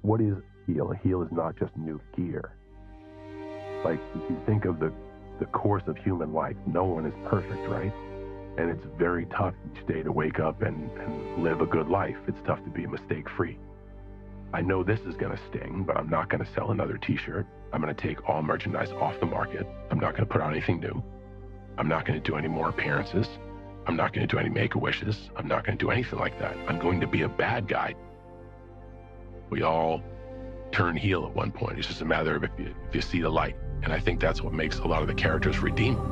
what is heel? A heel is not just new gear. Like, if you think of the course of human life, no one is perfect, right? And it's very tough each day to wake up and live a good life. It's tough to be mistake-free. I know this is going to sting, but I'm not going to sell another t-shirt. I'm going to take all merchandise off the market. I'm not going to put out anything new. I'm not going to do any more appearances. I'm not going to do any make-a-wishes. I'm not going to do anything like that. I'm going to be a bad guy. We all turn heel at one point. It's just a matter of if you see the light. And I think that's what makes a lot of the characters redeemable.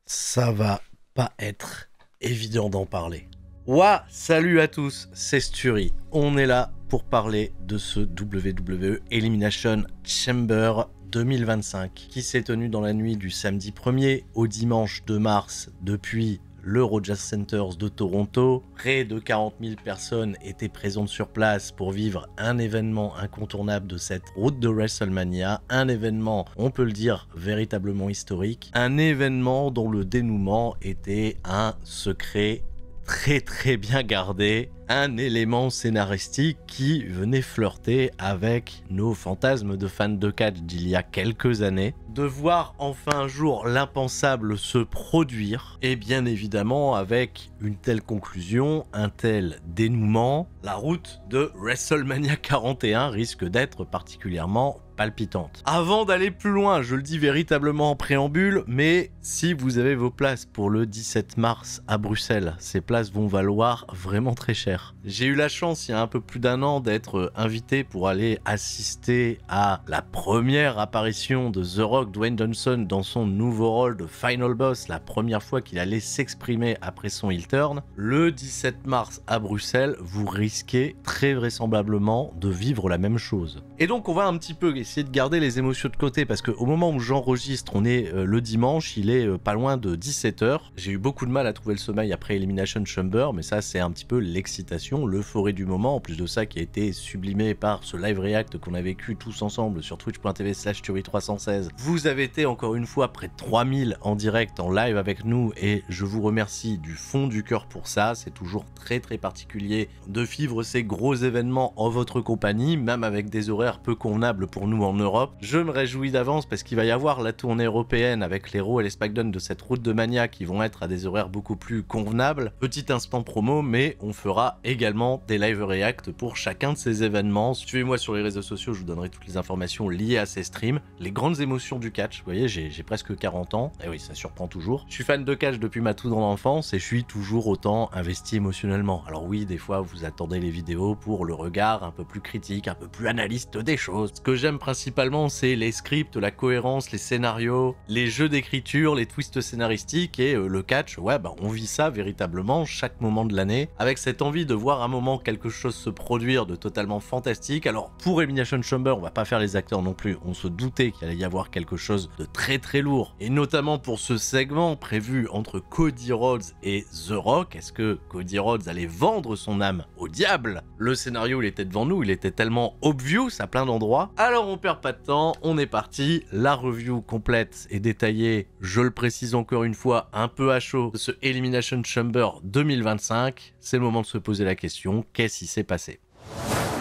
Ça va pas être évident d'en parler. Ouah, salut à tous, c'est Sturi. On est là pour parler de ce WWE Elimination Chamber 2025 qui s'est tenu dans la nuit du samedi 1er au dimanche 2 mars depuis le Rogers Centers de Toronto. Près de 40 000 personnes étaient présentes sur place pour vivre un événement incontournable de cette route de WrestleMania, un événement, on peut le dire, véritablement historique, un événement dont le dénouement était un secret très bien gardé, un élément scénaristique qui venait flirter avec nos fantasmes de fans de catch d'il y a quelques années. De voir enfin un jour l'impensable se produire, et bien évidemment avec une telle conclusion, un tel dénouement, la route de WrestleMania 41 risque d'être particulièrement palpitante. Avant d'aller plus loin, je le dis véritablement en préambule, mais si vous avez vos places pour le 17 mars à Bruxelles, ces places vont valoir vraiment très cher. J'ai eu la chance il y a un peu plus d'un an d'être invité pour aller assister à la première apparition de The Rock, Dwayne Johnson, dans son nouveau rôle de Final Boss, la première fois qu'il allait s'exprimer après son heel turn. Le 17 mars à Bruxelles, vous risquez très vraisemblablement de vivre la même chose. Et donc on va un petit peu essayer de garder les émotions de côté parce qu'au moment où j'enregistre, on est le dimanche, il est pas loin de 17 h. J'ai eu beaucoup de mal à trouver le sommeil après Elimination Chamber, mais ça c'est un petit peu l'excitation, l'euphorie du moment, en plus de ça qui a été sublimé par ce live react qu'on a vécu tous ensemble sur twitch.tv/Turi316. Vous avez été encore une fois près de 3000 en direct, en live avec nous, et je vous remercie du fond du cœur pour ça. C'est toujours très particulier de vivre ces gros événements en votre compagnie, même avec des horaires peu convenables pour nous en Europe. Je me réjouis d'avance parce qu'il va y avoir la tournée européenne avec les Raw et les SmackDown de cette route de Mania qui vont être à des horaires beaucoup plus convenables. Petit instant promo, mais on fera également des live react pour chacun de ces événements. Suivez-moi sur les réseaux sociaux, je vous donnerai toutes les informations liées à ces streams. Les grandes émotions du catch, vous voyez, j'ai presque 40 ans, et oui, ça surprend toujours. Je suis fan de catch depuis ma toute grande enfance et je suis toujours autant investi émotionnellement. Alors oui, des fois, vous attendez les vidéos pour le regard un peu plus critique, un peu plus analyste des choses. Ce que j'aime principalement, c'est les scripts, la cohérence, les scénarios, les jeux d'écriture, les twists scénaristiques, et le catch, ouais, bah on vit ça véritablement chaque moment de l'année, avec cette envie de voir un moment quelque chose se produire de totalement fantastique. Alors pour Elimination Chamber, on va pas faire les acteurs non plus, on se doutait qu'il allait y avoir quelque chose de très lourd, et notamment pour ce segment prévu entre Cody Rhodes et The Rock. Est-ce que Cody Rhodes allait vendre son âme au diable? Le scénario, il était devant nous, il était tellement obvious à plein d'endroits. Alors on perd pas de temps, on est parti. La review complète et détaillée, je le précise encore une fois, un peu à chaud, de ce Elimination Chamber 2025. C'est le moment de se poser la question, qu'est-ce qui s'est passé?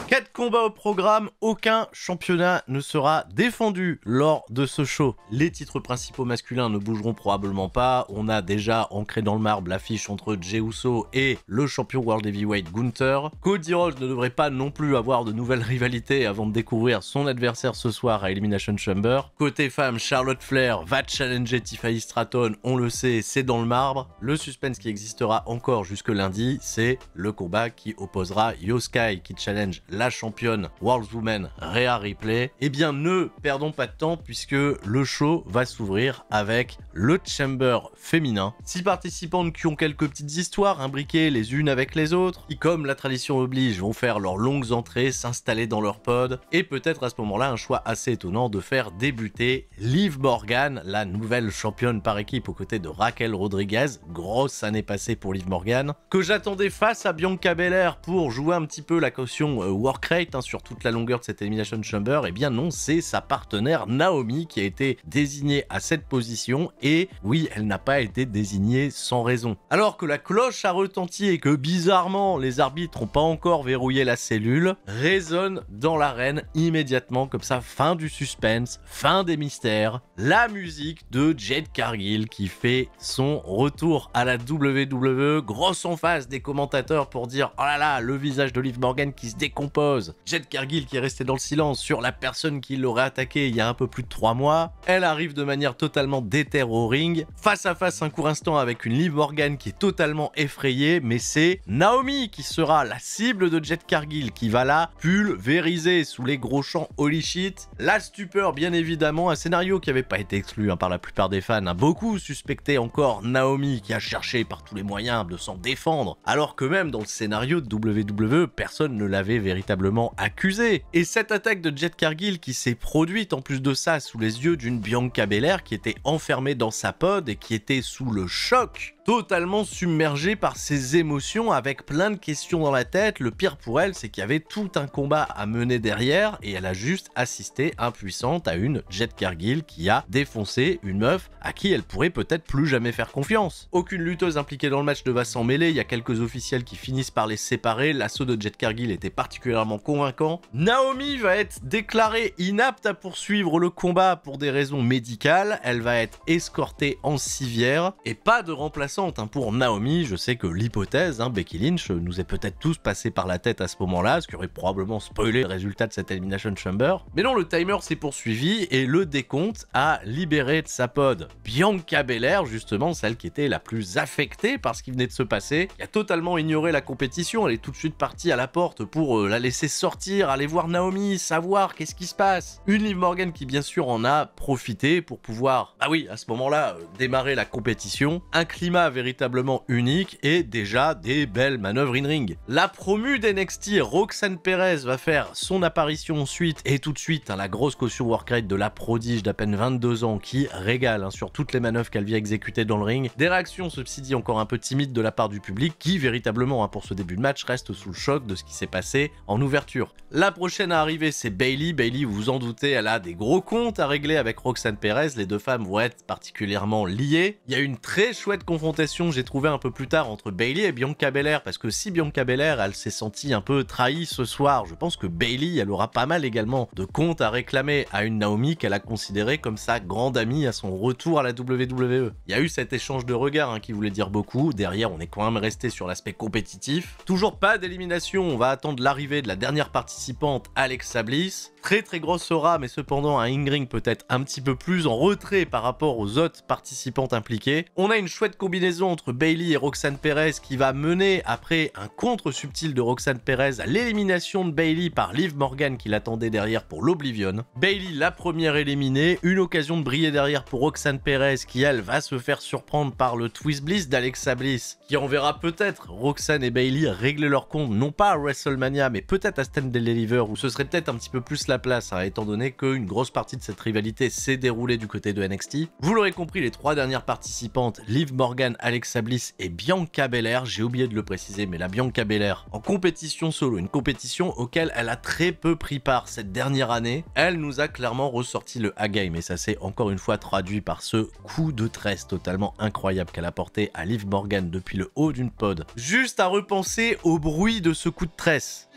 4 combats au programme, aucun championnat ne sera défendu lors de ce show. Les titres principaux masculins ne bougeront probablement pas. On a déjà ancré dans le marbre l'affiche entre Jey Uso et le champion World Heavyweight Gunther. Cody Rhodes ne devrait pas non plus avoir de nouvelles rivalités avant de découvrir son adversaire ce soir à Elimination Chamber. Côté femme, Charlotte Flair va challenger Tiffany Stratton, on le sait, c'est dans le marbre. Le suspense qui existera encore jusque lundi, c'est le combat qui opposera Io Sky qui challenge la championne World Woman Rhea Ripley. Eh bien, ne perdons pas de temps puisque le show va s'ouvrir avec le Chamber féminin. 6 participantes qui ont quelques petites histoires imbriquées les unes avec les autres, qui, comme la tradition oblige, vont faire leurs longues entrées, s'installer dans leur pod, et peut-être à ce moment-là un choix assez étonnant de faire débuter Liv Morgan, la nouvelle championne par équipe aux côtés de Raquel Rodriguez. Grosse année passée pour Liv Morgan, que j'attendais face à Bianca Belair pour jouer un petit peu la caution workrate sur toute la longueur de cette Elimination Chamber. Eh bien non, c'est sa partenaire Naomi qui a été désignée à cette position, et oui, elle n'a pas été désignée sans raison. Alors que la cloche a retenti et que bizarrement les arbitres n'ont pas encore verrouillé la cellule, résonne dans l'arène immédiatement, comme ça, fin du suspense, fin des mystères, la musique de Jade Cargill qui fait son retour à la WWE, grosse emphase des commentateurs pour dire oh là là, le visage de Liv Morgan qui se décompose. Jade Cargill qui est restée dans le silence sur la personne qui l'aurait attaqué il y a un peu plus de 3 mois. Elle arrive de manière totalement déterre au ring, face à face un court instant avec une Liv Morgan qui est totalement effrayée, mais c'est Naomi qui sera la cible de Jade Cargill, qui va la pulvériser sous les gros chants holy shit. La stupeur, bien évidemment, un scénario qui n'avait pas été exclu par la plupart des fans. Beaucoup suspectaient encore Naomi qui a cherché par tous les moyens de s'en défendre, alors que même dans le scénario de WWE, personne ne l'avait véritablement accusé. Et cette attaque de Jade Cargill qui s'est produite en plus de ça sous les yeux d'une Bianca Belair qui était enfermée dans sa pod et qui était sous le choc, totalement submergée par ses émotions, avec plein de questions dans la tête. Le pire pour elle, c'est qu'il y avait tout un combat à mener derrière et elle a juste assisté impuissante à une Jade Cargill qui a défoncé une meuf à qui elle pourrait peut-être plus jamais faire confiance. Aucune lutteuse impliquée dans le match ne va s'en mêler, il y a quelques officiels qui finissent par les séparer, l'assaut de Jade Cargill était particulièrement convaincant. Naomi va être déclarée inapte à poursuivre le combat pour des raisons médicales, elle va être escortée en civière et pas de remplaçant pour Naomi. Je sais que l'hypothèse, Becky Lynch, nous est peut-être tous passé par la tête à ce moment-là, ce qui aurait probablement spoilé le résultat de cette Elimination Chamber. Mais non, le timer s'est poursuivi et le décompte a libéré de sa pod Bianca Belair, justement celle qui était la plus affectée par ce qui venait de se passer, qui a totalement ignoré la compétition. Elle est tout de suite partie à la porte pour la laisser sortir, aller voir Naomi, savoir qu'est-ce qui se passe. Une Liv Morgan qui bien sûr en a profité pour pouvoir, ah oui, à ce moment-là, démarrer la compétition. Un climat véritablement unique et déjà des belles manœuvres in-ring. La promue d'NXT, Roxanne Perez, va faire son apparition ensuite et tout de suite la grosse caution workrate de la prodige d'à peine 22 ans qui régale sur toutes les manœuvres qu'elle vient exécuter dans le ring. Des réactions, ceci dit, encore un peu timides de la part du public qui véritablement pour ce début de match reste sous le choc de ce qui s'est passé en ouverture. La prochaine à arriver, c'est Bayley. Bayley, vous vous en doutez, elle a des gros comptes à régler avec Roxanne Perez. Les deux femmes vont être particulièrement liées. Il y a une très chouette confrontation, j'ai trouvé un peu plus tard, entre Bayley et Bianca Belair, parce que si Bianca Belair elle s'est sentie un peu trahie ce soir, je pense que Bayley elle aura pas mal également de comptes à réclamer à une Naomi qu'elle a considérée comme sa grande amie à son retour à la WWE. Il y a eu cet échange de regards qui voulait dire beaucoup. Derrière, on est quand même resté sur l'aspect compétitif. Toujours pas d'élimination, on va attendre l'arrivée de la dernière participante, Alexa Bliss. Très grosse aura, mais cependant un in-ring peut-être un petit peu plus en retrait par rapport aux autres participantes impliquées. On a une chouette combinaison entre Bayley et Roxanne Perez qui va mener, après un contre subtil de Roxanne Perez, à l'élimination de Bayley par Liv Morgan qui l'attendait derrière pour l'Oblivion. Bayley, la première éliminée, une occasion de briller derrière pour Roxanne Perez qui elle va se faire surprendre par le Twist Bliss d'Alexa Bliss, qui enverra peut-être Roxanne et Bayley régler leur compte, non pas à WrestleMania mais peut-être à Stand and Deliver, où ce serait peut-être un petit peu plus la place, étant donné qu'une grosse partie de cette rivalité s'est déroulée du côté de NXT. Vous l'aurez compris, les trois dernières participantes, Liv Morgan, Alexa Bliss et Bianca Belair, j'ai oublié de le préciser, mais la Bianca Belair en compétition solo, une compétition auquel elle a très peu pris part cette dernière année, elle nous a clairement ressorti le A-game, et ça s'est encore une fois traduit par ce coup de tresse totalement incroyable qu'elle a porté à Liv Morgan depuis le haut d'une pod. Juste à repenser au bruit de ce coup de tresse.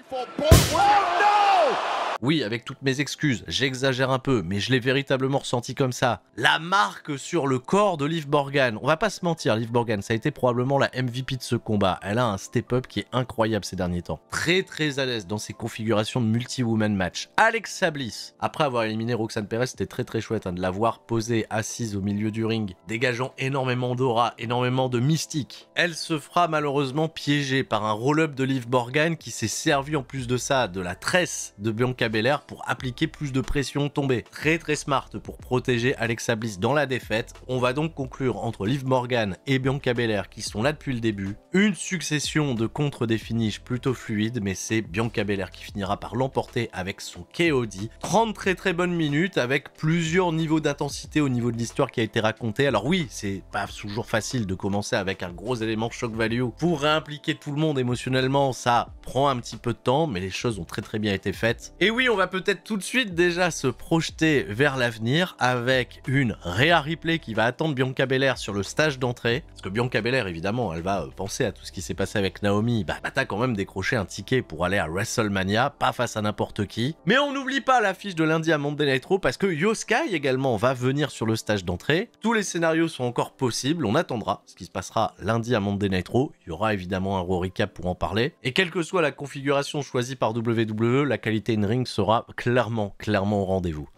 Oui, avec toutes mes excuses, j'exagère un peu, mais je l'ai véritablement ressenti comme ça. La marque sur le corps de Liv Morgan. On va pas se mentir, Liv Morgan, ça a été probablement la MVP de ce combat. Elle a un step-up qui est incroyable ces derniers temps. Très à l'aise dans ses configurations de multi-woman match. Alexa Bliss, après avoir éliminé Roxanne Perez, c'était très chouette de la voir posée, assise au milieu du ring, dégageant énormément d'aura, énormément de mystique. Elle se fera malheureusement piéger par un roll-up de Liv Morgan qui s'est servi en plus de ça de la tresse de Bianca Bianca Belair pour appliquer plus de pression tombée. Très très smart pour protéger Alexa Bliss dans la défaite. On va donc conclure entre Liv Morgan et Bianca Belair qui sont là depuis le début. Une succession de contre des finishes plutôt fluides, mais c'est Bianca Belair qui finira par l'emporter avec son KOD. 30 très très bonnes minutes avec plusieurs niveaux d'intensité au niveau de l'histoire qui a été racontée. Alors oui, c'est pas toujours facile de commencer avec un gros élément shock value pour réimpliquer tout le monde émotionnellement, ça prend un petit peu de temps, mais les choses ont très très bien été faites. Et oui, on va peut-être tout de suite déjà se projeter vers l'avenir avec une Rhea Ripley qui va attendre Bianca Belair sur le stage d'entrée, parce que Bianca Belair évidemment elle va penser à tout ce qui s'est passé avec Naomi, bah t'as quand même décroché un ticket pour aller à WrestleMania, pas face à n'importe qui. Mais on n'oublie pas l'affiche de lundi à Monday Night Raw parce que Io Sky également va venir sur le stage d'entrée. Tous les scénarios sont encore possibles, on attendra ce qui se passera lundi à Monday Night Raw. Il y aura évidemment un Raw recap pour en parler. Et quelle que soit la configuration choisie par WWE, la qualité in-ring sera clairement au rendez-vous.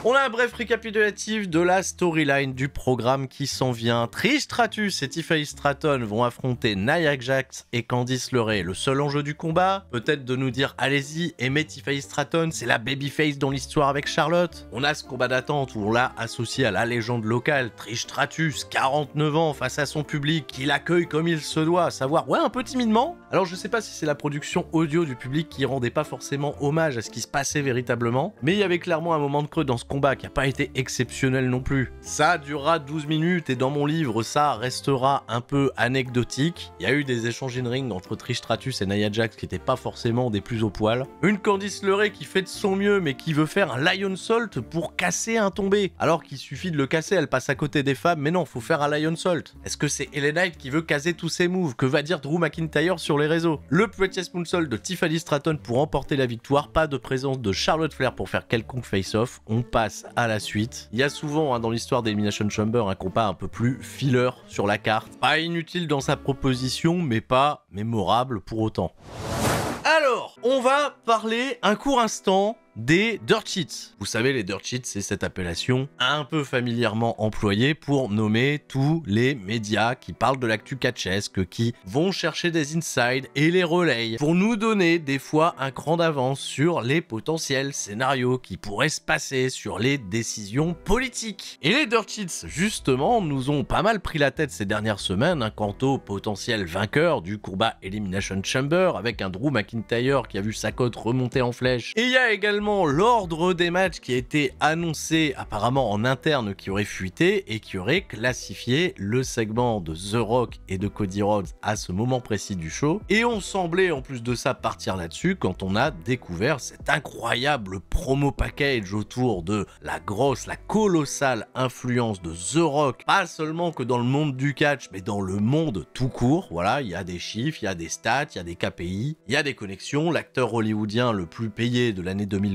On a un bref récapitulatif de la storyline du programme qui s'en vient. Trish Stratus et Tiffany Stratton vont affronter Nia Jax et Candice LeRae. Le seul enjeu du combat, peut-être de nous dire allez-y, aimez Tiffany Stratton, c'est la babyface dans l'histoire avec Charlotte. On a ce combat d'attente où on l'a associé à la légende locale, Trish Stratus, 49 ans, face à son public, qui l'accueille comme il se doit, à savoir, ouais, un peu timidement. Alors je sais pas si c'est la production audio du public qui rendait pas forcément hommage à ce qui se passait véritablement, mais il y avait clairement un moment de creux dans ce combat qui n'a pas été exceptionnel non plus. Ça durera 12 minutes et dans mon livre, ça restera un peu anecdotique. Il y a eu des échanges in-ring entre Trish Stratus et Nia Jax qui n'étaient pas forcément des plus au poil. Une Candice LeRae qui fait de son mieux mais qui veut faire un Lionsault pour casser un tombé. Alors qu'il suffit de le casser, elle passe à côté des femmes, mais non, faut faire un Lionsault. Est-ce que c'est LA Knight qui veut caser tous ses moves? Que va dire Drew McIntyre sur les réseaux? Le Prettiest Moonsault de Tiffany Stratton pour emporter la victoire, pas de présence de Charlotte Flair pour faire quelconque face-off. On passe à la suite. Il y a souvent dans l'histoire d'Elimination Chamber un combat un peu plus filler sur la carte. Pas inutile dans sa proposition, mais pas mémorable pour autant. Alors, on va parler un court instant des dirt sheets. Vous savez, les dirt sheets, c'est cette appellation un peu familièrement employée pour nommer tous les médias qui parlent de l'actu catchesque, qui vont chercher des insides et les relayent pour nous donner des fois un cran d'avance sur les potentiels scénarios qui pourraient se passer, sur les décisions politiques. Et les dirt sheets, justement, nous ont pas mal pris la tête ces dernières semaines quant au potentiel vainqueur du combat Elimination Chamber avec un Drew McIntyre qui a vu sa cote remonter en flèche. Et il y a également l'ordre des matchs qui a été annoncé apparemment en interne qui aurait fuité et qui aurait classifié le segment de The Rock et de Cody Rhodes à ce moment précis du show. Et on semblait en plus de ça partir là-dessus quand on a découvert cet incroyable promo package autour de la colossale influence de The Rock, pas seulement que dans le monde du catch mais dans le monde tout court. Voilà, il y a des chiffres, il y a des stats, il y a des KPI, il y a des connexions, l'acteur hollywoodien le plus payé de l'année 2024,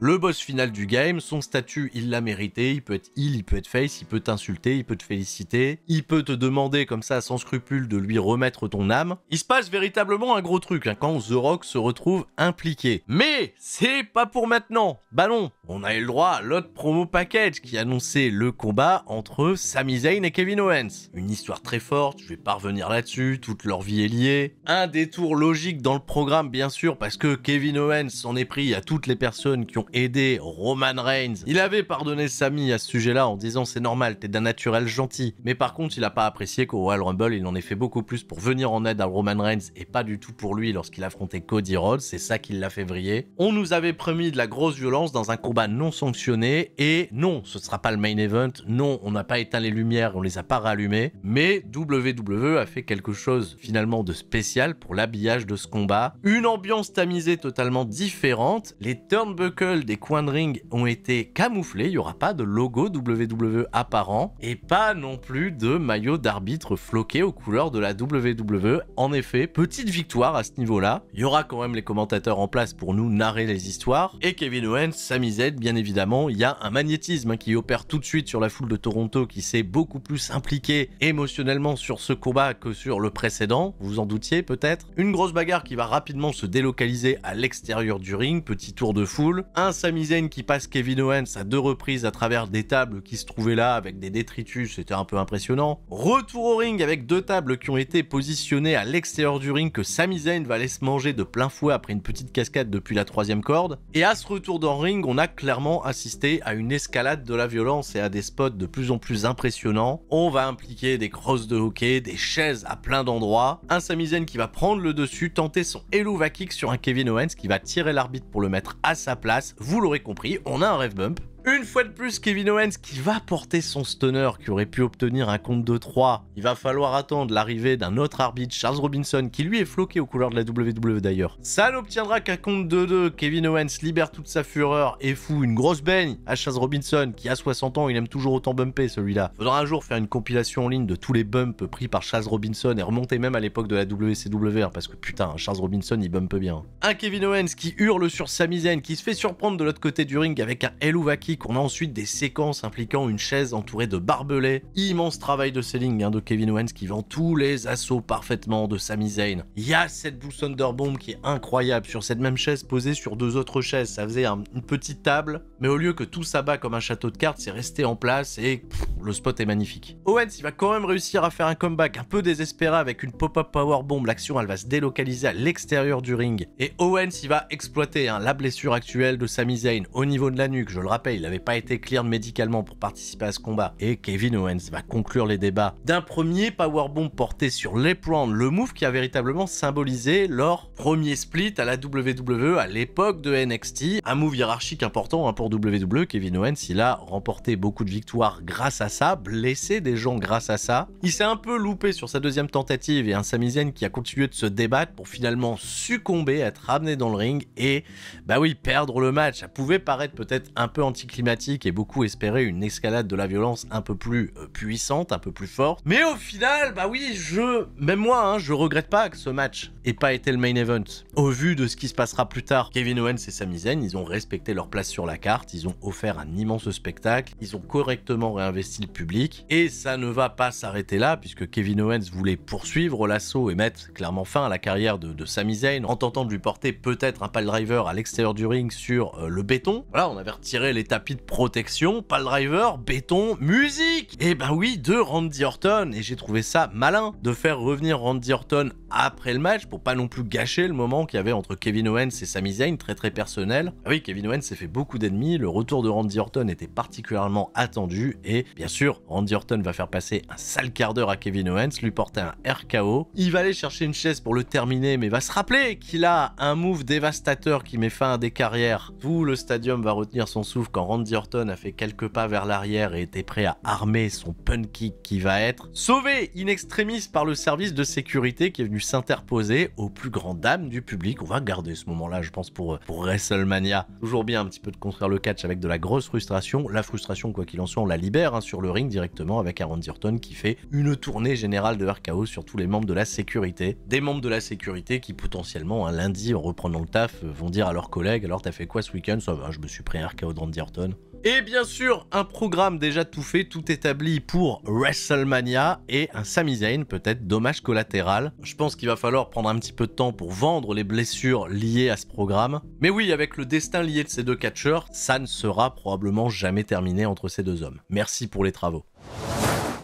le boss final du game, son statut il l'a mérité, il peut être heel, il peut être face, il peut t'insulter, il peut te féliciter, il peut te demander comme ça sans scrupule de lui remettre ton âme. Il se passe véritablement un gros truc quand The Rock se retrouve impliqué. Mais c'est pas pour maintenant. Bah non, on a eu le droit à l'autre promo package qui annonçait le combat entre Sami Zayn et Kevin Owens. Une histoire très forte, je vais pas revenir là-dessus, toute leur vie est liée. Un détour logique dans le programme bien sûr parce que Kevin Owens s'en est pris à toutes les personnes qui ont aidé Roman Reigns. Il avait pardonné Sami à ce sujet-là en disant c'est normal, t'es d'un naturel gentil. Mais par contre, il a pas apprécié qu'au Royal Rumble, il en ait fait beaucoup plus pour venir en aide à Roman Reigns et pas du tout pour lui lorsqu'il affrontait Cody Rhodes. C'est ça qui l'a fait vriller. On nous avait promis de la grosse violence dans un combat non sanctionné et non, ce sera pas le main event. Non, on n'a pas éteint les lumières, on les a pas rallumées. Mais WWE a fait quelque chose finalement de spécial pour l'habillage de ce combat. Une ambiance tamisée totalement différente. Les turnbuckles des coins de ring ont été camouflés, il n'y aura pas de logo WWE apparent et pas non plus de maillot d'arbitre floqué aux couleurs de la WWE. En effet, petite victoire à ce niveau-là. Il y aura quand même les commentateurs en place pour nous narrer les histoires et Kevin Owens, Sami Zayn, bien évidemment, il y a un magnétisme qui opère tout de suite sur la foule de Toronto qui s'est beaucoup plus impliquée émotionnellement sur ce combat que sur le précédent, vous en doutiez peut-être. Une grosse bagarre qui va rapidement se délocaliser à l'extérieur du ring, petit tour de de foule, un Sami Zayn qui passe Kevin Owens à 2 reprises à travers des tables qui se trouvaient là avec des détritus, c'était un peu impressionnant. Retour au ring avec 2 tables qui ont été positionnées à l'extérieur du ring que Sami Zayn va aller se manger de plein fouet après une petite cascade depuis la 3e corde. Et à ce retour dans le ring, on a clairement assisté à une escalade de la violence et à des spots de plus en plus impressionnants. On va impliquer des crosses de hockey, des chaises à plein d'endroits, un Sami Zayn qui va prendre le dessus, tenter son Helluva Kick sur un Kevin Owens qui va tirer l'arbitre pour le mettre à sa place. Vous l'aurez compris, on a un ref bump. Une fois de plus, Kevin Owens qui va porter son stunner qui aurait pu obtenir un compte de 3. Il va falloir attendre l'arrivée d'un autre arbitre, Charles Robinson, qui lui est floqué aux couleurs de la WWE d'ailleurs. Ça n'obtiendra qu'un compte de 2. Kevin Owens libère toute sa fureur et fout une grosse baigne à Charles Robinson qui a 60 ans, il aime toujours autant bumper celui-là. Faudra un jour faire une compilation en ligne de tous les bumps pris par Charles Robinson et remonter même à l'époque de la WCW hein, parce que putain, Charles Robinson il bumpe bien. Un Kevin Owens qui hurle sur Sami Zayn, qui se fait surprendre de l'autre côté du ring avec un Helluva Kick. On a ensuite des séquences impliquant une chaise entourée de barbelés. Immense travail de selling hein, de Kevin Owens qui vend tous les assauts parfaitement de Sami Zayn. Il y a cette Blue Thunder Bomb qui est incroyable sur cette même chaise posée sur 2 autres chaises. Ça faisait une petite table, mais au lieu que tout s'abat comme un château de cartes, c'est resté en place et le spot est magnifique. Owens il va quand même réussir à faire un comeback un peu désespéré avec une pop-up power bomb. L'action elle va se délocaliser à l'extérieur du ring et Owens il va exploiter hein, la blessure actuelle de Sami Zayn au niveau de la nuque. Je le rappelle, il n'avait pas été cleared médicalement pour participer à ce combat et Kevin Owens va conclure les débats d'un premier powerbomb porté sur l'apron, le move qui a véritablement symbolisé leur premier split à la WWE à l'époque de NXT, un move hiérarchique important hein, pour WWE. Kevin Owens il a remporté beaucoup de victoires grâce à ça, blessé des gens grâce à ça. Il s'est un peu loupé sur sa 2e tentative et un Sami Zayn qui a continué de se débattre pour finalement succomber, être ramené dans le ring et bah oui, perdre le match. Ça pouvait paraître peut-être un peu anticlimatique et beaucoup espérer une escalade de la violence un peu plus puissante, un peu plus forte. Mais au final, bah oui, même moi, hein, je regrette pas que ce match ait pas été le main event. Au vu de ce qui se passera plus tard, Kevin Owens et Sami Zayn, ils ont respecté leur place sur la carte, ils ont offert un immense spectacle, ils ont correctement réinvesti le public, et ça ne va pas s'arrêter là, puisque Kevin Owens voulait poursuivre l'assaut et mettre clairement fin à la carrière de Sami Zayn, en tentant de lui porter peut-être un piledriver à l'extérieur du ring sur le béton. Voilà, on avait retiré les tapis de protection, piledriver, béton, musique. Et ben oui, de Randy Orton, et j'ai trouvé ça malin de faire revenir Randy Orton après le match pour pas non plus gâcher le moment qu'il y avait entre Kevin Owens et Sami Zayn, très personnel. Ah oui, Kevin Owens s'est fait beaucoup d'ennemis, le retour de Randy Orton était particulièrement attendu et bien sûr, Randy Orton va faire passer un sale quart d'heure à Kevin Owens, lui porter un RKO. Il va aller chercher une chaise pour le terminer, mais va se rappeler qu'il a un move dévastateur qui met fin à des carrières. Tout le stadium va retenir son souffle quand Randy Orton a fait quelques pas vers l'arrière et était prêt à armer son pun kick qui va être sauvé in extremis par le service de sécurité qui est venu s'interposer aux plus grandes dames du public. On va garder ce moment-là, je pense, pour WrestleMania. Toujours bien un petit peu de construire le catch avec de la grosse frustration. La frustration, quoi qu'il en soit, on la libère hein, sur le ring directement avec un Randy Orton qui fait une tournée générale de RKO sur tous les membres de la sécurité. Des membres de la sécurité qui potentiellement, un lundi, en reprenant le taf, vont dire à leurs collègues « Alors t'as fait quoi ce week-end ?» Ça va, je me suis pris un RKO de Randy Orton. Et bien sûr, un programme déjà tout fait, tout établi pour WrestleMania et un Sami Zayn, peut-être dommage collatéral. Je pense qu'il va falloir prendre un petit peu de temps pour vendre les blessures liées à ce programme. Mais oui, avec le destin lié de ces deux catcheurs, ça ne sera probablement jamais terminé entre ces deux hommes. Merci pour les travaux.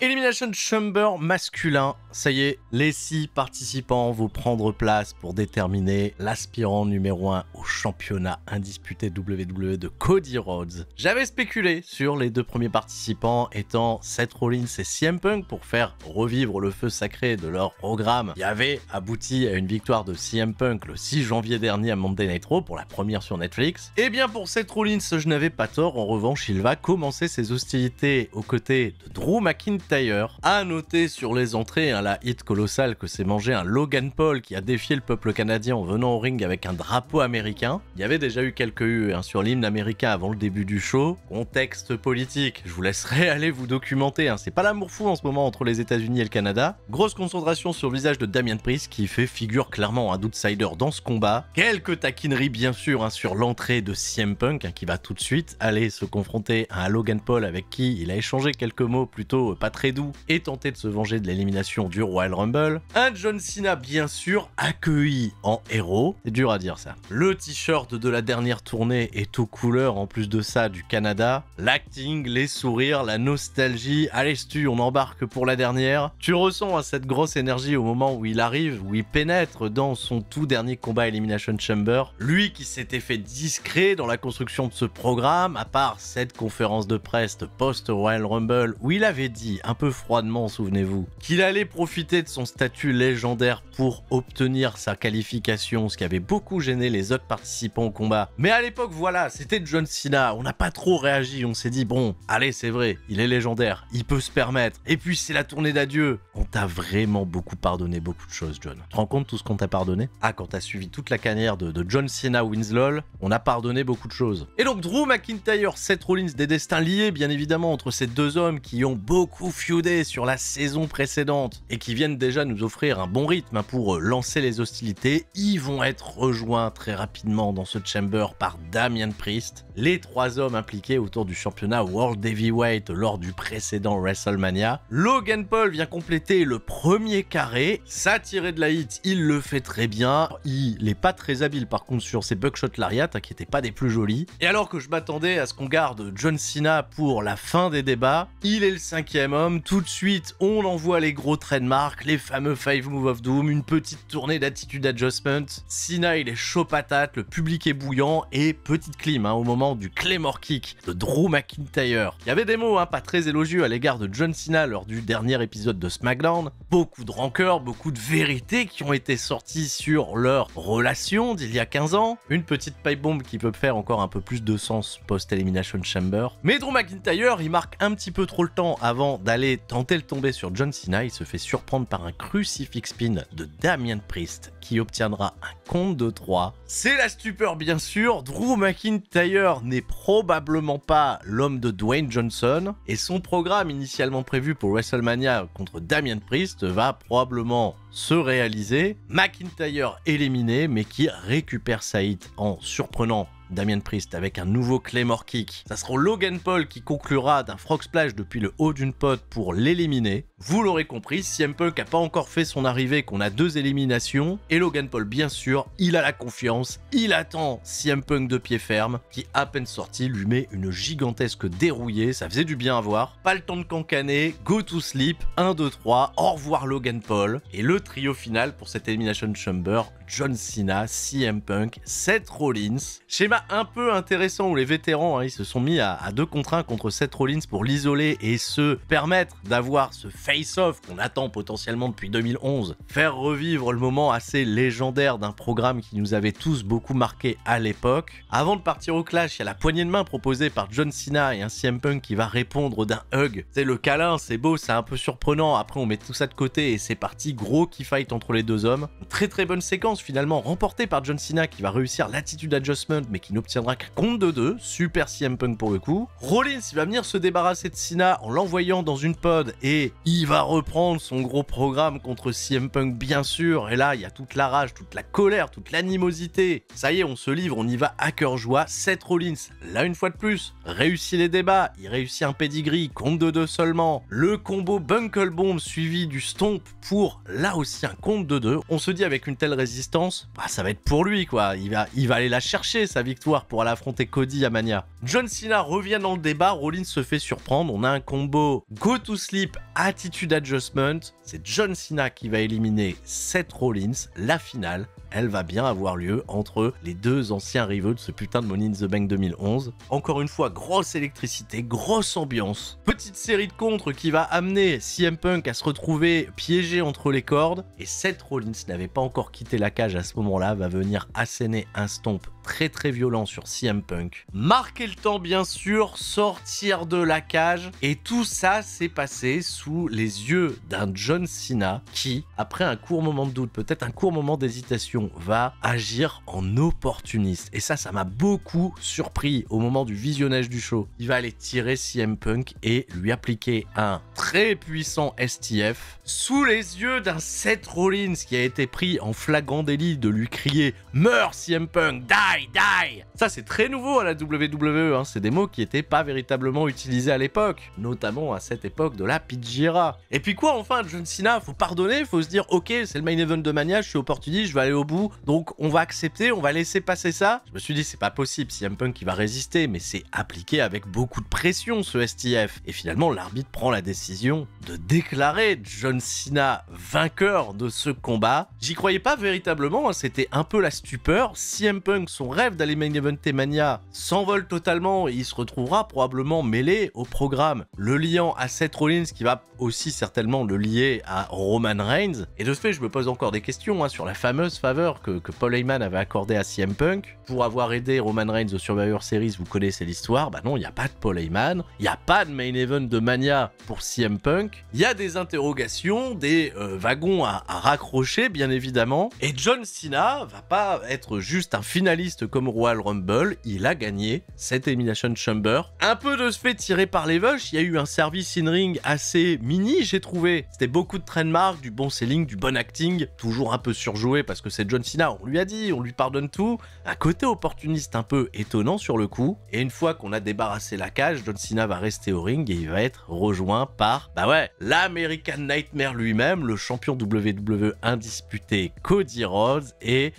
Elimination Chamber masculin, ça y est, les 6 participants vont prendre place pour déterminer l'aspirant numéro 1 au championnat indisputé WWE de Cody Rhodes. J'avais spéculé sur les 2 premiers participants étant Seth Rollins et CM Punk pour faire revivre le feu sacré de leur programme qui avait abouti à une victoire de CM Punk le 6 janvier dernier à Monday Night Raw pour la première sur Netflix. Et bien pour Seth Rollins, je n'avais pas tort, en revanche il va commencer ses hostilités aux côtés de Drew McIntyre. À noter sur les entrées, la hit colossale que s'est mangé un Logan Paul qui a défié le peuple canadien en venant au ring avec un drapeau américain. Il y avait déjà eu quelques hues sur l'hymne américain avant le début du show. Contexte politique, je vous laisserai aller vous documenter, c'est pas l'amour fou en ce moment entre les États-Unis et le Canada. Grosse concentration sur le visage de Damian Priest qui fait figure clairement d'outsider dans ce combat. Quelques taquineries bien sûr sur l'entrée de CM Punk qui va tout de suite aller se confronter à un Logan Paul avec qui il a échangé quelques mots plutôt pas très doux et tenter de se venger de l'élimination du Royal Rumble. Un John Cena bien sûr accueilli en héros, c'est dur à dire ça. Le t-shirt de la dernière tournée est aux couleurs en plus de ça du Canada. L'acting, les sourires, la nostalgie, allez Stu, on embarque pour la dernière. Tu ressens cette grosse énergie au moment où il arrive, où il pénètre dans son tout dernier combat Elimination Chamber. Lui qui s'était fait discret dans la construction de ce programme, à part cette conférence de presse post-Royal Rumble où il avait dit, un peu froidement souvenez-vous, qu'il allait profiter de son statut légendaire pour obtenir sa qualification, ce qui avait beaucoup gêné les autres participants au combat. Mais à l'époque, voilà, c'était John Cena, on n'a pas trop réagi, on s'est dit, bon, allez, c'est vrai, il est légendaire, il peut se permettre, et puis c'est la tournée d'adieu. On t'a vraiment beaucoup pardonné beaucoup de choses, John. Tu te rends compte tout ce qu'on t'a pardonné? Ah, quand t'as suivi toute la carrière de John Cena Winslow, on a pardonné beaucoup de choses. Et donc Drew McIntyre, Seth Rollins, des destins liés bien évidemment entre ces deux hommes qui ont beaucoup feudé sur la saison précédente et qui viennent déjà nous offrir un bon rythme pour lancer les hostilités. Ils vont être rejoints très rapidement dans ce Chamber par Damian Priest, les trois hommes impliqués autour du championnat World Heavyweight lors du précédent WrestleMania. Logan Paul vient compléter le premier carré, ça tirait de la hit, il le fait très bien, il est pas très habile par contre sur ses buckshot lariat qui étaient pas des plus jolis. Et alors que je m'attendais à ce qu'on garde John Cena pour la fin des débats, il est le cinquième homme, tout de suite on envoie les gros trademarks, les fameux 5 Move of Doom, une petite tournée d'attitude adjustment, Cena il est chaud patate, le public est bouillant et petite clim au moment du Claymore Kick de Drew McIntyre. Il y avait des mots pas très élogieux à l'égard de John Cena lors du dernier épisode de SmackDown, beaucoup de rancœur, beaucoup de vérités qui ont été sorties sur leur relation d'il y a 15 ans, une petite pipe bomb qui peut faire encore un peu plus de sens post-Elimination Chamber. Mais Drew McIntyre, il marque un petit peu trop le temps avant d'aller tenter le tomber sur John Cena, il se fait surprendre par un crucifix spin de Damian Priest qui obtiendra un compte de 3. C'est la stupeur bien sûr, Drew McIntyre n'est probablement pas l'homme de Dwayne Johnson et son programme initialement prévu pour WrestleMania contre Damian Priest va probablement se réaliser. McIntyre éliminé mais qui récupère sa hit en surprenant Damian Priest avec un nouveau Claymore Kick. Ça sera Logan Paul qui conclura d'un frog splash depuis le haut d'une pote pour l'éliminer. Vous l'aurez compris, CM Punk n'a pas encore fait son arrivée, qu'on a 2 éliminations. Et Logan Paul, bien sûr, il a la confiance. Il attend CM Punk de pied ferme, qui à peine sorti lui met une gigantesque dérouillée. Ça faisait du bien à voir. Pas le temps de cancaner, go to sleep, 1, 2, 3, au revoir Logan Paul. Et le trio final pour cette Elimination Chamber, John Cena, CM Punk, Seth Rollins. Schéma un peu intéressant où les vétérans ils se sont mis à 2 contre 1 contre Seth Rollins pour l'isoler et se permettre d'avoir ce face-off qu'on attend potentiellement depuis 2011. Faire revivre le moment assez légendaire d'un programme qui nous avait tous beaucoup marqué à l'époque. Avant de partir au clash, il y a la poignée de main proposée par John Cena et un CM Punk qui va répondre d'un hug. C'est le câlin, c'est beau, c'est un peu surprenant. Après on met tout ça de côté et c'est parti, gros kick fight entre les deux hommes. Une très très bonne séquence finalement remportée par John Cena qui va réussir l'attitude adjustment mais qui n'obtiendra qu'un compte de 2, super CM Punk pour le coup. Rollins il va venir se débarrasser de Cena en l'envoyant dans une pod et il va reprendre son gros programme contre CM Punk bien sûr, et là il y a toute la rage, toute la colère, toute l'animosité. Ça y est, on se livre, on y va à cœur joie. Seth Rollins, là une fois de plus, réussit les débats, il réussit un pedigree, compte de 2 seulement. Le combo Bunkle Bomb suivi du Stomp pour là aussi un compte de 2. On se dit avec une telle résistance, ça va être pour lui quoi, il va aller la chercher sa victoire pour aller affronter Cody à Mania. John Cena revient dans le débat, Rollins se fait surprendre, on a un combo Go to Sleep, Attitude Adjustment, c'est John Cena qui va éliminer Seth Rollins, la finale. Elle va bien avoir lieu entre les 2 anciens rivaux de ce putain de Money in the Bank 2011. Encore une fois, grosse électricité, grosse ambiance. Petite série de contres qui va amener CM Punk à se retrouver piégé entre les cordes. Et Seth Rollins n'avait pas encore quitté la cage à ce moment-là, va venir asséner un stomp très très violent sur CM Punk. Marquer le temps bien sûr, sortir de la cage. Et tout ça s'est passé sous les yeux d'un John Cena qui, après un court moment de doute, peut-être un court moment d'hésitation, va agir en opportuniste. Et ça m'a beaucoup surpris au moment du visionnage du show. Il va aller tirer CM Punk et lui appliquer un très puissant STF sous les yeux d'un Seth Rollins qui a été pris en flagrant délit de lui crier « Meurs CM Punk, die !» die, die. Ça, c'est très nouveau à la WWE, hein. C'est des mots qui n'étaient pas véritablement utilisés à l'époque, notamment à cette époque de la PG era. Et puis quoi, enfin, John Cena, faut pardonner, faut se dire, ok, c'est le main event de Mania, je suis opportuniste, je vais aller au bout, donc on va accepter, on va laisser passer ça. Je me suis dit, c'est pas possible, CM Punk il va résister, mais c'est appliqué avec beaucoup de pression ce STF. Et finalement, l'arbitre prend la décision de déclarer John Cena vainqueur de ce combat. J'y croyais pas véritablement, hein, c'était un peu la stupeur. CM Punk, son rêve d'aller main eventer Mania, s'envole totalement et il se retrouvera probablement mêlé au programme, le liant à Seth Rollins qui va aussi certainement le lier à Roman Reigns. Et de ce fait, je me pose encore des questions, hein, sur la fameuse faveur que Paul Heyman avait accordée à CM Punk pour avoir aidé Roman Reigns au Survivor Series. Vous connaissez l'histoire. Bah non, il n'y a pas de Paul Heyman, il n'y a pas de main event de Mania pour CM Punk. Il y a des interrogations, des wagons à raccrocher bien évidemment. Et John Cena va pas être juste un finaliste comme au Royal Rumble, il a gagné cette Elimination Chamber. Un peu de ce fait tiré par les vaches, il y a eu un service in-ring assez mini, j'ai trouvé. C'était beaucoup de trademark, du bon selling, du bon acting, toujours un peu surjoué parce que c'est John Cena, on lui a dit, on lui pardonne tout. Un côté opportuniste un peu étonnant sur le coup. Et une fois qu'on a débarrassé la cage, John Cena va rester au ring et il va être rejoint par, bah ouais, l'American Nightmare lui-même, le champion WWE indisputé Cody Rhodes. Et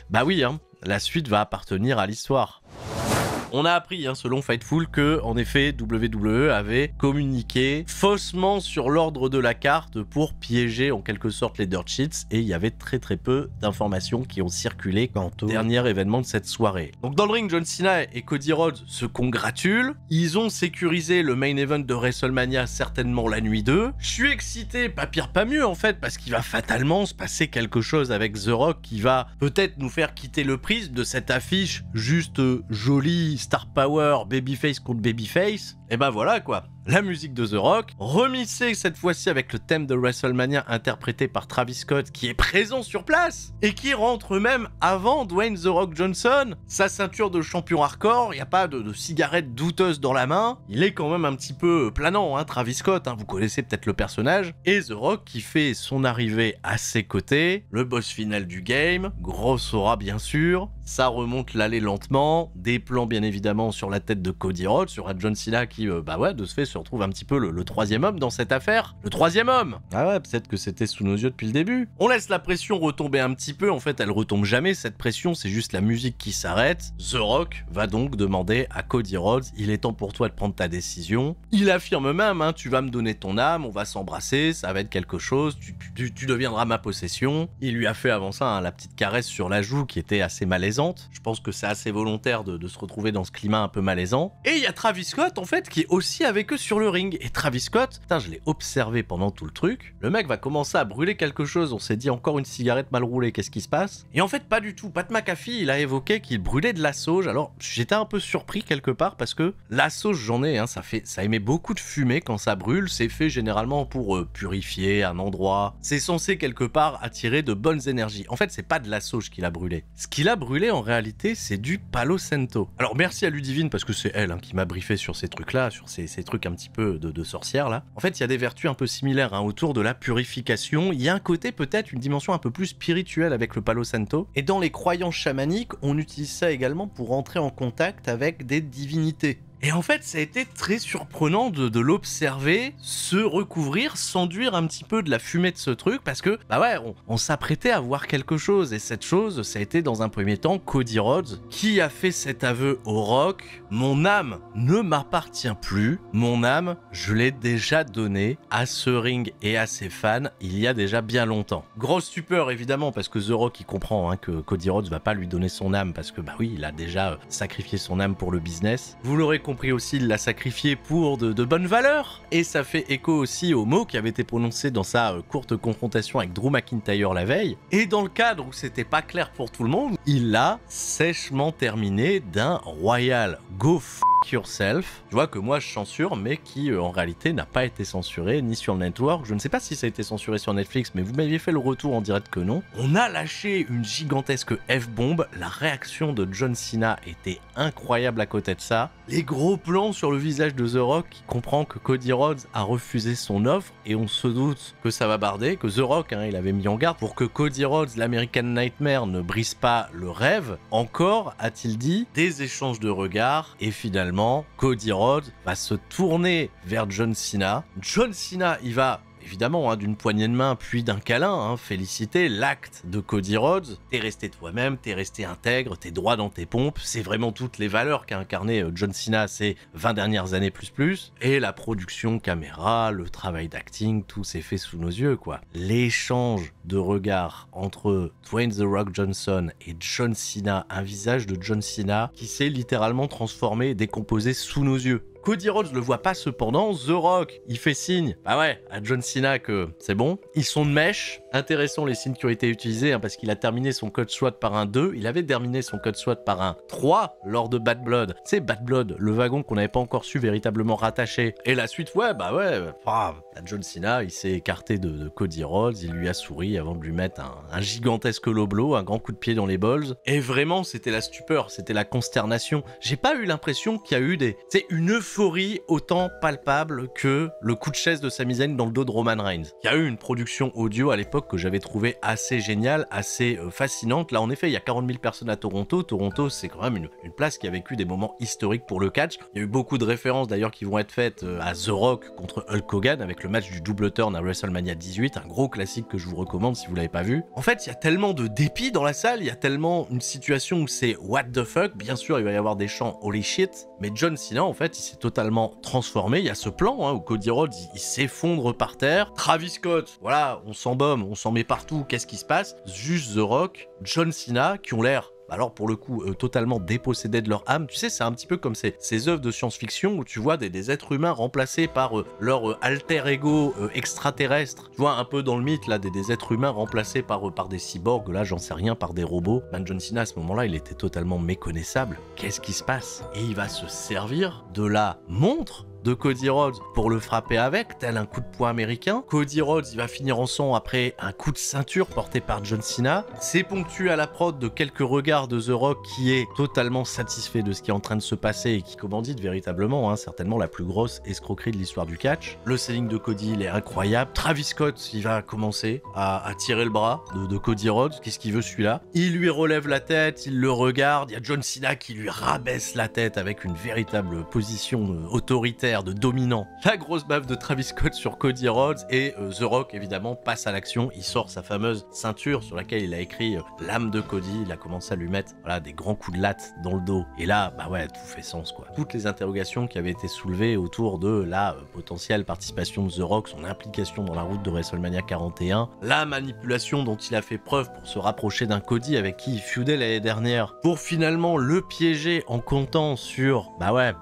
bah oui, hein, la suite va appartenir à l'histoire. On a appris, hein, selon Fightful, que, en effet, WWE avait communiqué faussement sur l'ordre de la carte pour piéger en quelque sorte les Dirt Sheets, et il y avait très peu d'informations qui ont circulé quant au dernier événement de cette soirée. Donc dans le ring, John Cena et Cody Rhodes se congratulent, ils ont sécurisé le main event de WrestleMania certainement la nuit 2. Je suis excité, pas pire pas mieux en fait, parce qu'il va fatalement se passer quelque chose avec The Rock qui va peut-être nous faire quitter le prisme de cette affiche juste jolie, Star Power, Babyface contre Babyface. Et ben voilà quoi. La musique de The Rock, remixée cette fois-ci avec le thème de WrestleMania interprété par Travis Scott qui est présent sur place et qui rentre même avant Dwayne The Rock Johnson. Sa ceinture de champion hardcore, il n'y a pas de cigarette douteuse dans la main. Il est quand même un petit peu planant, hein, Travis Scott, hein, vous connaissez peut-être le personnage. Et The Rock qui fait son arrivée à ses côtés, le boss final du game, grosse aura bien sûr. Ça remonte l'allée lentement, des plans bien évidemment sur la tête de Cody Rhodes, sur un John Cena qui, bah ouais, de ce fait se retrouve un petit peu le troisième homme dans cette affaire. Le troisième homme! Ah ouais, peut-être que c'était sous nos yeux depuis le début. On laisse la pression retomber un petit peu, en fait elle retombe jamais cette pression, c'est juste la musique qui s'arrête. The Rock va donc demander à Cody Rhodes, il est temps pour toi de prendre ta décision. Il affirme même, hein, tu vas me donner ton âme, on va s'embrasser, ça va être quelque chose, tu deviendras ma possession. Il lui a fait avant ça, hein, la petite caresse sur la joue qui était assez malaisante. Je pense que c'est assez volontaire de se retrouver dans ce climat un peu malaisant. Et il y a Travis Scott en fait qui est aussi avec eux sur le ring. Et Travis Scott, putain, je l'ai observé pendant tout le truc. Le mec va commencer à brûler quelque chose. On s'est dit encore une cigarette mal roulée, qu'est-ce qui se passe? Et en fait pas du tout. Pat McAfee, il a évoqué qu'il brûlait de la sauge. Alors j'étais un peu surpris quelque part parce que la sauge, j'en ai, hein, ça émet beaucoup de fumée quand ça brûle. C'est fait généralement pour purifier un endroit. C'est censé quelque part attirer de bonnes énergies. En fait c'est pas de la sauge qu'il a brûlé. Ce qu'il a brûlé en réalité c'est du Palo Santo. Alors merci à Ludivine parce que c'est elle, hein, qui m'a briefé sur ces trucs là, sur ces trucs un petit peu de sorcière là. En fait il y a des vertus un peu similaires, hein, autour de la purification. Il y a un côté peut-être une dimension un peu plus spirituelle avec le Palo Santo. Et dans les croyances chamaniques on utilise ça également pour entrer en contact avec des divinités. Et en fait, ça a été très surprenant de l'observer se recouvrir, s'enduire un petit peu de la fumée de ce truc, parce que, bah ouais, on s'apprêtait à voir quelque chose, et cette chose, ça a été dans un premier temps Cody Rhodes, qui a fait cet aveu au Rock: mon âme ne m'appartient plus, mon âme, je l'ai déjà donnée à ce ring et à ses fans il y a déjà bien longtemps. Grosse stupeur évidemment, parce que The Rock, il comprend, hein, que Cody Rhodes va pas lui donner son âme, parce que, bah oui, il a déjà sacrifié son âme pour le business. Vous l'aurez compris aussi, il l'a sacrifié pour de bonnes valeurs. Et ça fait écho aussi aux mots qui avaient été prononcés dans sa courte confrontation avec Drew McIntyre la veille. Et dans le cadre où c'était pas clair pour tout le monde, il l'a sèchement terminé d'un royal go f*** Yourself, tu vois que moi je censure, mais qui en réalité n'a pas été censuré ni sur le network. Je ne sais pas si ça a été censuré sur Netflix, mais vous m'aviez fait le retour en direct que non. On a lâché une gigantesque F-bombe. La réaction de John Cena était incroyable à côté de ça. Les gros plans sur le visage de The Rock qui comprend que Cody Rhodes a refusé son offre et on se doute que ça va barder, que The Rock, il avait mis en garde pour que Cody Rhodes, l'American Nightmare, ne brise pas le rêve. Encore, a-t-il dit, des échanges de regards et finalement, Cody Rhodes va se tourner vers John Cena. John Cena, il va évidemment, d'une poignée de main, puis d'un câlin, féliciter l'acte de Cody Rhodes. T'es resté toi-même, t'es resté intègre, t'es droit dans tes pompes. C'est vraiment toutes les valeurs qu'a incarné John Cena ces 20 dernières années plus. Et la production caméra, le travail d'acting, tout s'est fait sous nos yeux, quoi. L'échange de regards entre Dwayne The Rock Johnson et John Cena, un visage de John Cena qui s'est littéralement transformé et décomposé sous nos yeux. Cody Rhodes le voit pas cependant, The Rock, il fait signe, bah ouais, à John Cena que c'est bon. Ils sont de mèche, intéressant les signes qui ont été utilisés, parce qu'il a terminé son code SWAT par un 2, il avait terminé son code SWAT par un 3 lors de Bad Blood. C'est Bad Blood, le wagon qu'on n'avait pas encore su véritablement rattacher. Et la suite, ouais, John Cena, il s'est écarté de Cody Rhodes, il lui a souri avant de lui mettre un gigantesque low blow, un grand coup de pied dans les balls. Et vraiment, c'était la stupeur, c'était la consternation. J'ai pas eu l'impression qu'il y a eu une euphorie autant palpable que le coup de chaise de Sami Zayn dans le dos de Roman Reigns. Il y a eu une production audio à l'époque que j'avais trouvé assez géniale, assez fascinante. Là, en effet, il y a 40 000 personnes à Toronto. Toronto, c'est quand même une place qui a vécu des moments historiques pour le catch. Il y a eu beaucoup de références d'ailleurs qui vont être faites à The Rock contre Hulk Hogan avec le match du double turn à WrestleMania 18, un gros classique que je vous recommande si vous l'avez pas vu. En fait, il y a tellement de dépit dans la salle, il y a tellement une situation où c'est what the fuck. Bien sûr, il va y avoir des chants holy shit, mais John Cena, en fait, il s'est totalement transformé. Il y a ce plan où Cody Rhodes il s'effondre par terre. Travis Scott, voilà, on s'embaume, on s'en met partout. Qu'est-ce qui se passe? Juste The Rock, John Cena qui ont l'air, alors pour le coup, totalement dépossédés de leur âme. Tu sais, c'est un petit peu comme ces œuvres de science-fiction où tu vois des êtres humains remplacés par leur alter ego extraterrestre. Tu vois, un peu dans le mythe, là, des êtres humains remplacés par des cyborgs, là, j'en sais rien, par des robots. John Cena, à ce moment-là, il était totalement méconnaissable. Qu'est-ce qui se passe? Et il va se servir de la montre de Cody Rhodes pour le frapper avec, tel un coup de poing américain. Cody Rhodes, il va finir en sang après un coup de ceinture porté par John Cena. C'est ponctué à la prod de quelques regards de The Rock qui est totalement satisfait de ce qui est en train de se passer et qui commandite véritablement, certainement la plus grosse escroquerie de l'histoire du catch. Le selling de Cody, il est incroyable. Travis Scott, il va commencer à tirer le bras de Cody Rhodes. Qu'est-ce qu'il veut celui-là? Il lui relève la tête, il le regarde. Il y a John Cena qui lui rabaisse la tête avec une véritable position autoritaire de dominant. La grosse baffe de Travis Scott sur Cody Rhodes et The Rock évidemment passe à l'action. Il sort sa fameuse ceinture sur laquelle il a écrit l'âme de Cody. Il a commencé à lui mettre des grands coups de latte dans le dos. Et là, tout fait sens quoi. Toutes les interrogations qui avaient été soulevées autour de la potentielle participation de The Rock, son implication dans la route de WrestleMania 41, la manipulation dont il a fait preuve pour se rapprocher d'un Cody avec qui il feudait l'année dernière, pour finalement le piéger en comptant sur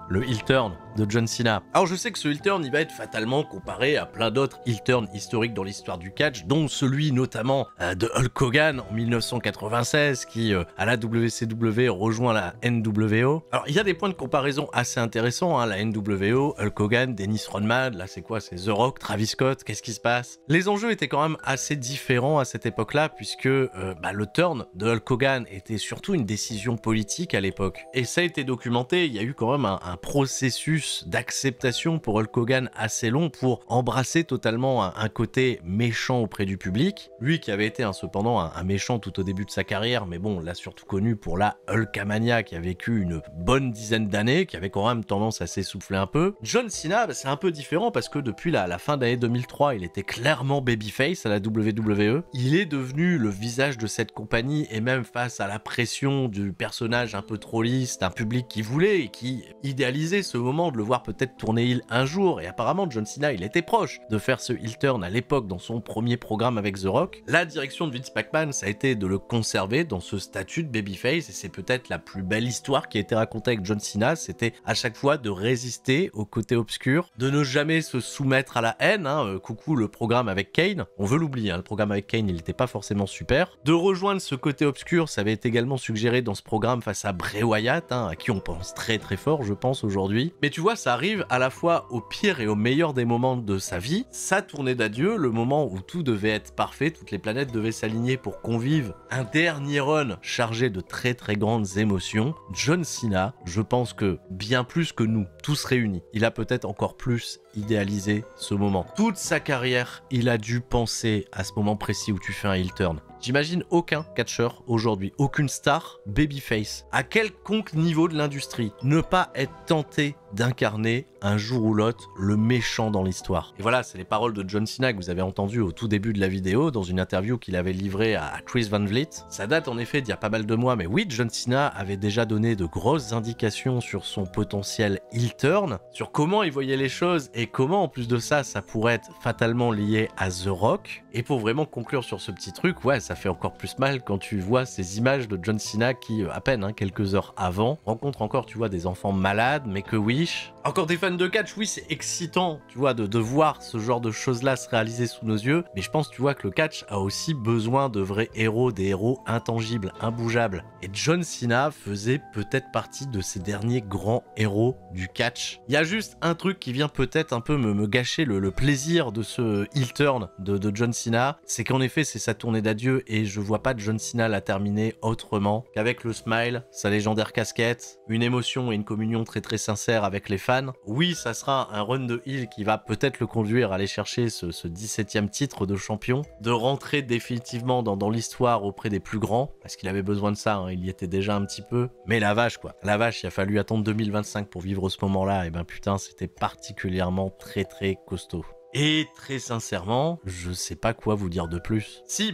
le heel turn de John Cena. Alors je sais que ce heel turn, il va être fatalement comparé à plein d'autres heel turns historiques dans l'histoire du catch, dont celui notamment de Hulk Hogan en 1996 qui à la WCW rejoint la NWO. Alors il y a des points de comparaison assez intéressants, la NWO, Hulk Hogan, Dennis Rodman, là c'est quoi? C'est The Rock, Travis Scott, qu'est-ce qui se passe? Les enjeux étaient quand même assez différents à cette époque-là puisque le turn de Hulk Hogan était surtout une décision politique à l'époque. Et ça a été documenté, il y a eu quand même un processus d'acceptation pour Hulk Hogan assez long pour embrasser totalement un côté méchant auprès du public. Lui qui avait été cependant un méchant tout au début de sa carrière, mais bon, l'a surtout connu pour la Hulkamania qui a vécu une bonne dizaine d'années, qui avait quand même tendance à s'essouffler un peu. John Cena, c'est un peu différent parce que depuis la fin d'année 2003, il était clairement babyface à la WWE. Il est devenu le visage de cette compagnie et même face à la pression du personnage un peu trolliste, un public qui voulait et qui idéalisait ce moment de le voir peut-être tourner heel un jour, et apparemment John Cena il était proche de faire ce heel turn à l'époque dans son premier programme avec The Rock, la direction de Vince McMahon ça a été de le conserver dans ce statut de babyface, et c'est peut-être la plus belle histoire qui a été racontée avec John Cena, c'était à chaque fois de résister au côté obscur, de ne jamais se soumettre à la haine, coucou le programme avec Kane, on veut l'oublier, le programme avec Kane il n'était pas forcément super, de rejoindre ce côté obscur, ça avait été également suggéré dans ce programme face à Bray Wyatt, à qui on pense très très fort je pense aujourd'hui, mais tu vois ça arrive à la fois au pire et au meilleur des moments de sa vie, sa tournée d'adieu, le moment où tout devait être parfait, toutes les planètes devaient s'aligner pour qu'on vive un dernier run chargé de très très grandes émotions. John Cena, je pense que bien plus que nous, tous réunis, il a peut-être encore plus idéalisé ce moment. Toute sa carrière, il a dû penser à ce moment précis où tu fais un heel turn. J'imagine aucun catcheur aujourd'hui, aucune star babyface, à quelconque niveau de l'industrie, ne pas être tenté d'incarner un jour ou l'autre le méchant dans l'histoire. Et voilà, c'est les paroles de John Cena que vous avez entendues au tout début de la vidéo, dans une interview qu'il avait livrée à Chris Van Vliet. Ça date en effet d'il y a pas mal de mois, mais oui, John Cena avait déjà donné de grosses indications sur son potentiel heel turn, sur comment il voyait les choses et comment en plus de ça, ça pourrait être fatalement lié à The Rock. Et pour vraiment conclure sur ce petit truc, ouais, ça fait encore plus mal quand tu vois ces images de John Cena qui, à peine quelques heures avant, rencontre encore, tu vois, des enfants malades, mais que Wish. Encore des fans de catch, oui, c'est excitant, tu vois, de voir ce genre de choses-là se réaliser sous nos yeux, mais je pense, tu vois, que le catch a aussi besoin de vrais héros, des héros intangibles, imbougeables. Et John Cena faisait peut-être partie de ces derniers grands héros du catch. Il y a juste un truc qui vient peut-être un peu me gâcher le plaisir de ce heel turn de John Cena, c'est qu'en effet, c'est sa tournée d'adieu, et je vois pas John Cena la terminer autrement qu'avec le smile, sa légendaire casquette, une émotion et une communion très très sincère avec les fans. Oui, ça sera un run de heel qui va peut-être le conduire à aller chercher ce 17e titre de champion, de rentrer définitivement dans l'histoire auprès des plus grands, parce qu'il avait besoin de ça, il y était déjà un petit peu. Mais la vache quoi, la vache, il a fallu attendre 2025 pour vivre ce moment-là, et ben putain, c'était particulièrement très très costaud. Et très sincèrement, je sais pas quoi vous dire de plus. Si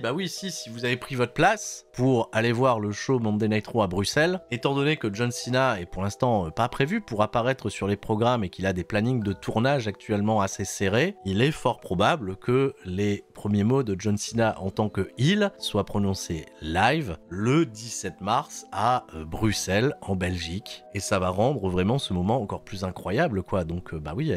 vous avez pris votre place pour aller voir le show Monday Night Raw à Bruxelles, étant donné que John Cena est pour l'instant pas prévu pour apparaître sur les programmes et qu'il a des plannings de tournage actuellement assez serrés, il est fort probable que les premiers mots de John Cena en tant que heel soient prononcés live le 17 mars à Bruxelles, en Belgique. Et ça va rendre vraiment ce moment encore plus incroyable, quoi. Donc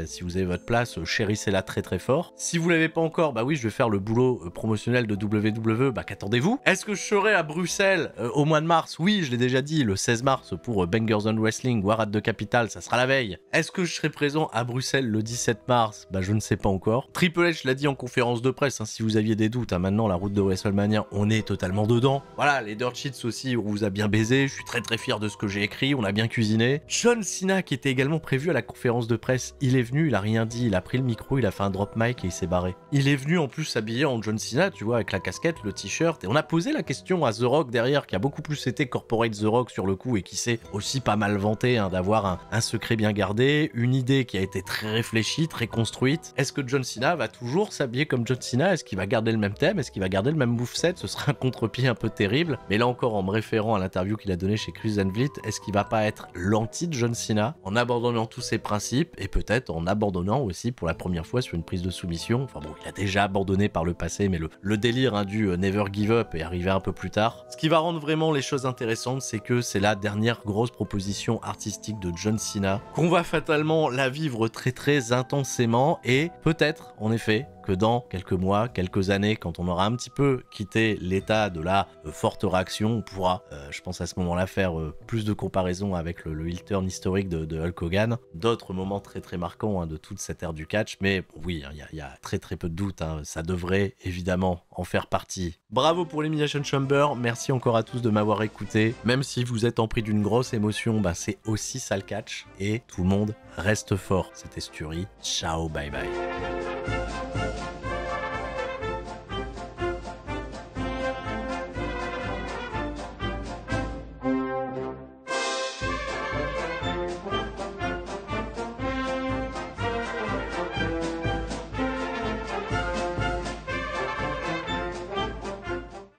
si vous avez votre place, chérissez-la très très fort. Si vous l'avez pas encore, je vais faire le boulot promotionnel de WWE, qu'attendez-vous? Est-ce que je serai à Bruxelles au mois de mars? Oui, je l'ai déjà dit, le 16 mars pour Bangers on Wrestling, War at the Capital, ça sera la veille. Est-ce que je serai présent à Bruxelles le 17 mars? Je ne sais pas encore. Triple H l'a dit en conférence de presse, si vous aviez des doutes, maintenant la route de WrestleMania, on est totalement dedans. Voilà, les dirt sheets aussi, on vous a bien baisé, je suis très très fier de ce que j'ai écrit, on a bien cuisiné. John Cena, qui était également prévu à la conférence de presse, il est venu, il a rien dit, il a pris le micro, il a fait un drop mic et il s'est barré. Il est venu en plus s'habiller en John Cena, tu vois, avec la casquette, le t-shirt, et on a posé la question à The Rock derrière, qui a beaucoup plus été corporate The Rock sur le coup et qui s'est aussi pas mal vanté d'avoir un secret bien gardé, une idée qui a été très réfléchie, très construite. Est-ce que John Cena va toujours s'habiller comme John Cena? Est-ce qu'il va garder le même thème? Est-ce qu'il va garder le même moveset? Ce sera un contre-pied un peu terrible, mais là encore en me référant à l'interview qu'il a donné chez Chris Van Vliet, est-ce qu'il va pas être l'anti-John Cena en abandonnant tous ses principes et peut-être en abandonnant aussi pour la première fois sur une prise de soumission? Enfin bon, il a déjà abandonné par le passé, mais le délire du never give up est arrivé un peu plus tard. Ce qui va rendre vraiment les choses intéressantes, c'est que c'est la dernière grosse proposition artistique de John Cena, qu'on va fatalement la vivre très très intensément, et peut-être en effet que dans quelques mois, quelques années, quand on aura un petit peu quitté l'état de la forte réaction, on pourra, je pense à ce moment-là, faire plus de comparaisons avec le heel turn historique de Hulk Hogan, d'autres moments très très marquants de toute cette ère du catch, mais oui, il y a très très peu de doute, ça devrait évidemment en faire partie. Bravo pour l'Elimination Chamber, merci encore à tous de m'avoir écouté, même si vous êtes empris d'une grosse émotion, c'est aussi ça le catch, et tout le monde reste fort. C'était Sturi, ciao, bye bye.